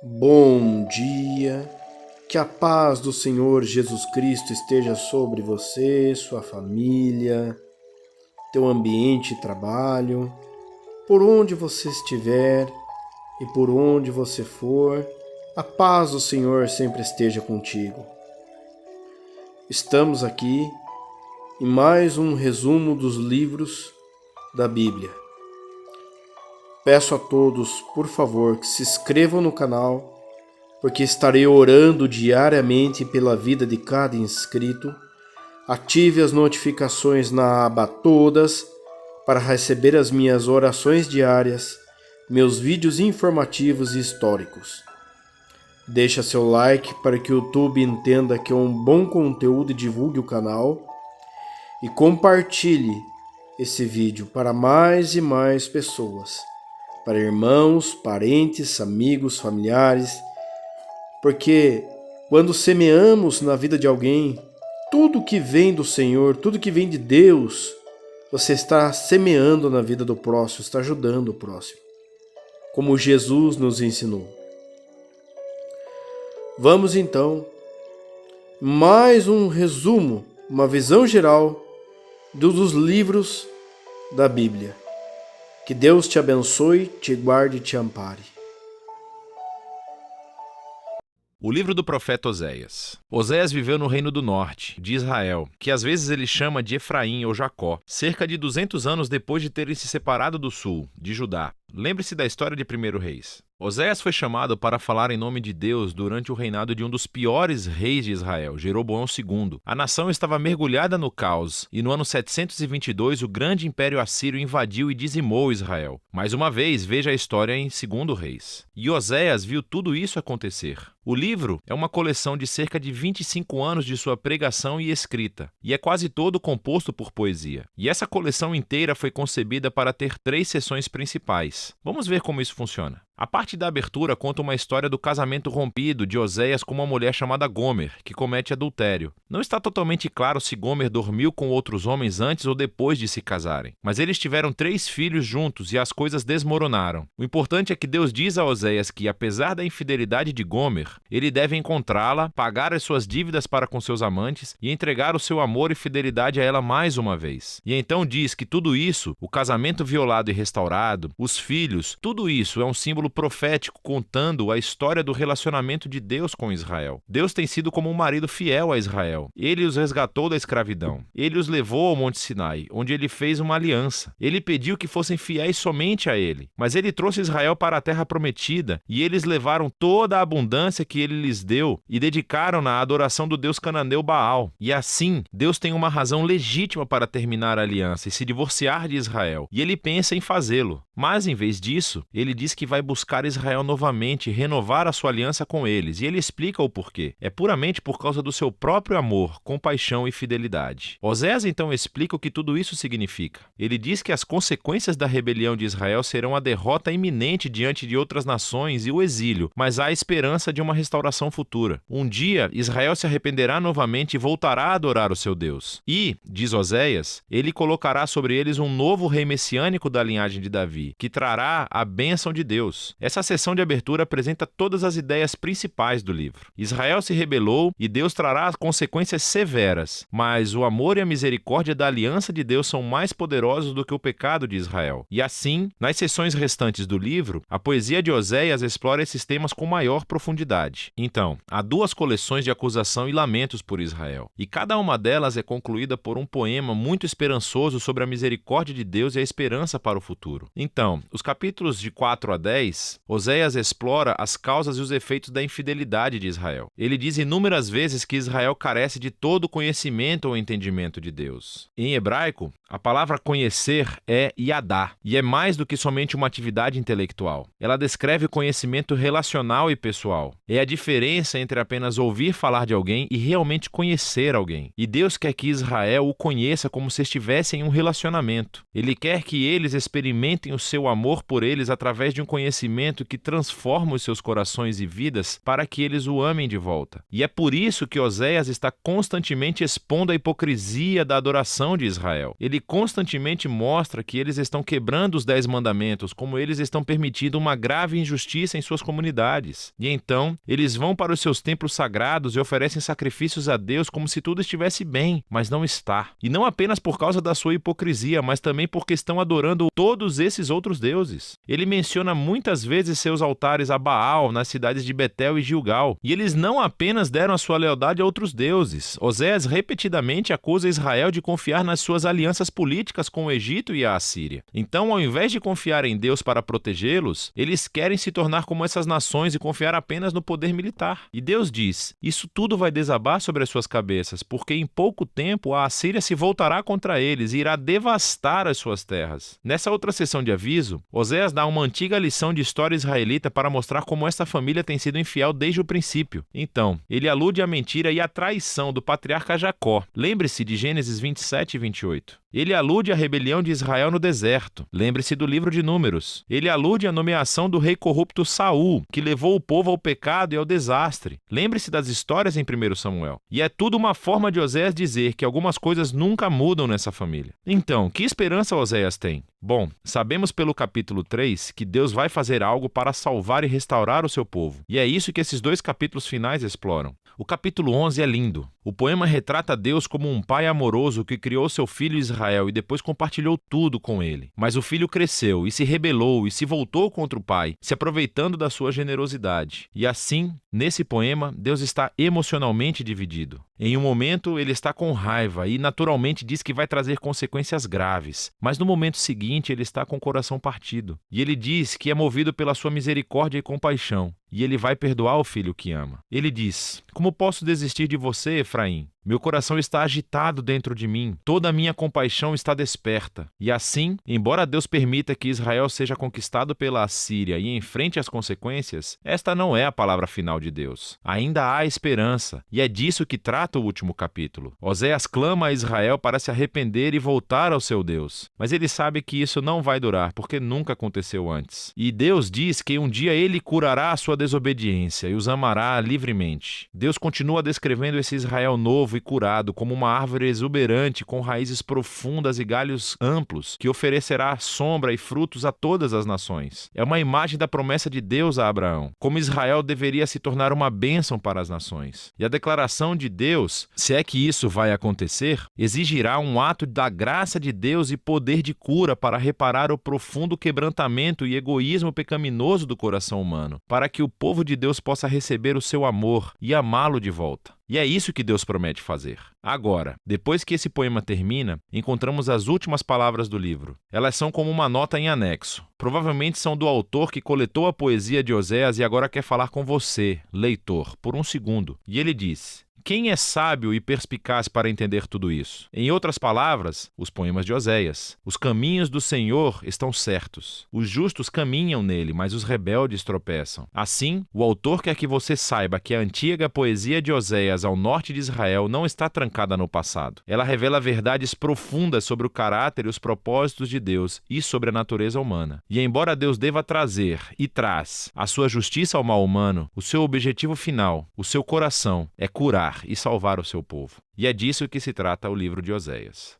Bom dia, que a paz do Senhor Jesus Cristo esteja sobre você, sua família, teu ambiente de trabalho, por onde você estiver e por onde você for, a paz do Senhor sempre esteja contigo. Estamos aqui em mais um resumo dos livros da Bíblia. Peço a todos, por favor, que se inscrevam no canal, porque estarei orando diariamente pela vida de cada inscrito. Ative as notificações na aba Todas para receber as minhas orações diárias, meus vídeos informativos e históricos. Deixa seu like para que o YouTube entenda que é um bom conteúdo e divulgue o canal. E compartilhe esse vídeo para mais e mais pessoas, para irmãos, parentes, amigos, familiares, porque quando semeamos na vida de alguém, tudo que vem do Senhor, tudo que vem de Deus, você está semeando na vida do próximo, está ajudando o próximo, como Jesus nos ensinou. Vamos então, mais um resumo, uma visão geral dos livros da Bíblia. Que Deus te abençoe, te guarde e te ampare. O livro do profeta Oséias. Oséias viveu no reino do norte, de Israel, que às vezes ele chama de Efraim ou Jacó, cerca de 200 anos depois de terem se separado do sul, de Judá. Lembre-se da história de 1º Reis. Oséias foi chamado para falar em nome de Deus durante o reinado de um dos piores reis de Israel, Jeroboão II. A nação estava mergulhada no caos, e no ano 722 o grande império assírio invadiu e dizimou Israel. Mais uma vez, veja a história em 2º Reis. E Oséias viu tudo isso acontecer. O livro é uma coleção de cerca de 25 anos de sua pregação e escrita, e é quase todo composto por poesia. E essa coleção inteira foi concebida para ter 3 seções principais. Vamos ver como isso funciona. A parte da abertura conta uma história do casamento rompido de Oséias com uma mulher chamada Gomer, que comete adultério. Não está totalmente claro se Gomer dormiu com outros homens antes ou depois de se casarem, mas eles tiveram 3 filhos juntos e as coisas desmoronaram. O importante é que Deus diz a Oséias que, apesar da infidelidade de Gomer, ele deve encontrá-la, pagar as suas dívidas para com seus amantes e entregar o seu amor e fidelidade a ela mais uma vez. E então diz que tudo isso, o casamento violado e restaurado, os filhos, tudo isso é um símbolo profético contando a história do relacionamento de Deus com Israel. Deus tem sido como um marido fiel a Israel. Ele os resgatou da escravidão. Ele os levou ao Monte Sinai, onde ele fez uma aliança. Ele pediu que fossem fiéis somente a ele. Mas ele trouxe Israel para a terra prometida, e eles levaram toda a abundância que ele lhes deu e dedicaram-na à adoração do deus cananeu Baal. E assim, Deus tem uma razão legítima para terminar a aliança e se divorciar de Israel. E ele pensa em fazê-lo. Mas, em vez disso, ele diz que vai buscar Israel novamente e renovar a sua aliança com eles. E ele explica o porquê. É puramente por causa do seu próprio amor, compaixão e fidelidade. Oséias então explica o que tudo isso significa. Ele diz que as consequências da rebelião de Israel serão a derrota iminente diante de outras nações e o exílio, mas há esperança de uma restauração futura. Um dia, Israel se arrependerá novamente e voltará a adorar o seu Deus. E, diz Oséias, ele colocará sobre eles um novo rei messiânico da linhagem de Davi, que trará a bênção de Deus. Essa sessão de abertura apresenta todas as ideias principais do livro. Israel se rebelou e Deus trará consequências severas, mas o amor e a misericórdia da aliança de Deus são mais poderosos do que o pecado de Israel. E assim, nas sessões restantes do livro, a poesia de Oséias explora esses temas com maior profundidade. Então, há 2 coleções de acusação e lamentos por Israel, e cada uma delas é concluída por um poema muito esperançoso sobre a misericórdia de Deus e a esperança para o futuro. Então, os capítulos de 4 a 10, Oséias explora as causas e os efeitos da infidelidade de Israel. Ele diz inúmeras vezes que Israel carece de todo conhecimento ou entendimento de Deus. Em hebraico, a palavra conhecer é yadá, e é mais do que somente uma atividade intelectual. Ela descreve conhecimento relacional e pessoal. É a diferença entre apenas ouvir falar de alguém e realmente conhecer alguém. E Deus quer que Israel o conheça como se estivesse em um relacionamento. Ele quer que eles experimentem o seu amor por eles através de um conhecimento que transforma os seus corações e vidas para que eles o amem de volta. E é por isso que Oséias está constantemente expondo a hipocrisia da adoração de Israel. Ele constantemente mostra que eles estão quebrando os 10 mandamentos, como eles estão permitindo uma grave injustiça em suas comunidades. E então, eles vão para os seus templos sagrados e oferecem sacrifícios a Deus como se tudo estivesse bem, mas não está. E não apenas por causa da sua hipocrisia, mas também porque estão adorando todos esses outros deuses. Ele menciona muitas vezes seus altares a Baal nas cidades de Betel e Gilgal, e eles não apenas deram a sua lealdade a outros deuses. Oséias repetidamente acusa Israel de confiar nas suas alianças políticas com o Egito e a Assíria. Então, ao invés de confiar em Deus para protegê-los, eles querem se tornar como essas nações e confiar apenas no poder militar. E Deus diz: isso tudo vai desabar sobre as suas cabeças, porque em pouco tempo a Assíria se voltará contra eles e irá devastar as suas terras. Nessa outra sessão de aviso, Oséias dá uma antiga lição de história israelita para mostrar como esta família tem sido infiel desde o princípio. Então, ele alude à mentira e à traição do patriarca Jacó. Lembre-se de Gênesis 27 e 28. Ele alude à rebelião de Israel no deserto. Lembre-se do livro de Números. Ele alude à nomeação do rei corrupto Saul, que levou o povo ao pecado e ao desastre. Lembre-se das histórias em 1 Samuel. E é tudo uma forma de Oséias dizer que algumas coisas nunca mudam nessa família. Então, que esperança Oséias tem? Bom, sabemos pelo capítulo 3 que Deus vai fazer algo para salvar e restaurar o seu povo. E é isso que esses 2 capítulos finais exploram. O capítulo 11 é lindo. O poema retrata Deus como um pai amoroso que criou seu filho Israel e depois compartilhou tudo com ele. Mas o filho cresceu e se rebelou e se voltou contra o pai, se aproveitando da sua generosidade. E assim, nesse poema, Deus está emocionalmente dividido. Em um momento, ele está com raiva e naturalmente diz que vai trazer consequências graves. Mas no momento seguinte, ele está com o coração partido. E ele diz que é movido pela sua misericórdia e compaixão. E ele vai perdoar o filho que ama. Ele diz: como posso desistir de você, Efraim? Meu coração está agitado dentro de mim, toda a minha compaixão está desperta. E assim, embora Deus permita que Israel seja conquistado pela Assíria e enfrente as consequências, esta não é a palavra final de Deus. Ainda há esperança, e é disso que trata o último capítulo. Oséias clama a Israel para se arrepender e voltar ao seu Deus. Mas ele sabe que isso não vai durar, porque nunca aconteceu antes. E Deus diz que um dia ele curará a sua desobediência e os amará livremente. Deus continua descrevendo esse Israel novo e curado como uma árvore exuberante com raízes profundas e galhos amplos, que oferecerá sombra e frutos a todas as nações. É uma imagem da promessa de Deus a Abraão, como Israel deveria se tornar uma bênção para as nações. E a declaração de Deus, se é que isso vai acontecer, exigirá um ato da graça de Deus e poder de cura para reparar o profundo quebrantamento e egoísmo pecaminoso do coração humano, para que o povo de Deus possa receber o seu amor e amá-lo de volta. E é isso que Deus promete fazer. Agora, depois que esse poema termina, encontramos as últimas palavras do livro. Elas são como uma nota em anexo. Provavelmente são do autor que coletou a poesia de Oséias e agora quer falar com você, leitor, por um segundo. E ele diz: quem é sábio e perspicaz para entender tudo isso? Em outras palavras, os poemas de Oséias. Os caminhos do Senhor estão certos. Os justos caminham nele, mas os rebeldes tropeçam. Assim, o autor quer que você saiba que a antiga poesia de Oséias ao norte de Israel não está trancada no passado. Ela revela verdades profundas sobre o caráter e os propósitos de Deus e sobre a natureza humana. E embora Deus deva trazer e traz a sua justiça ao mal humano, o seu objetivo final, o seu coração, é curar e salvar o seu povo. E é disso que se trata o livro de Oséias.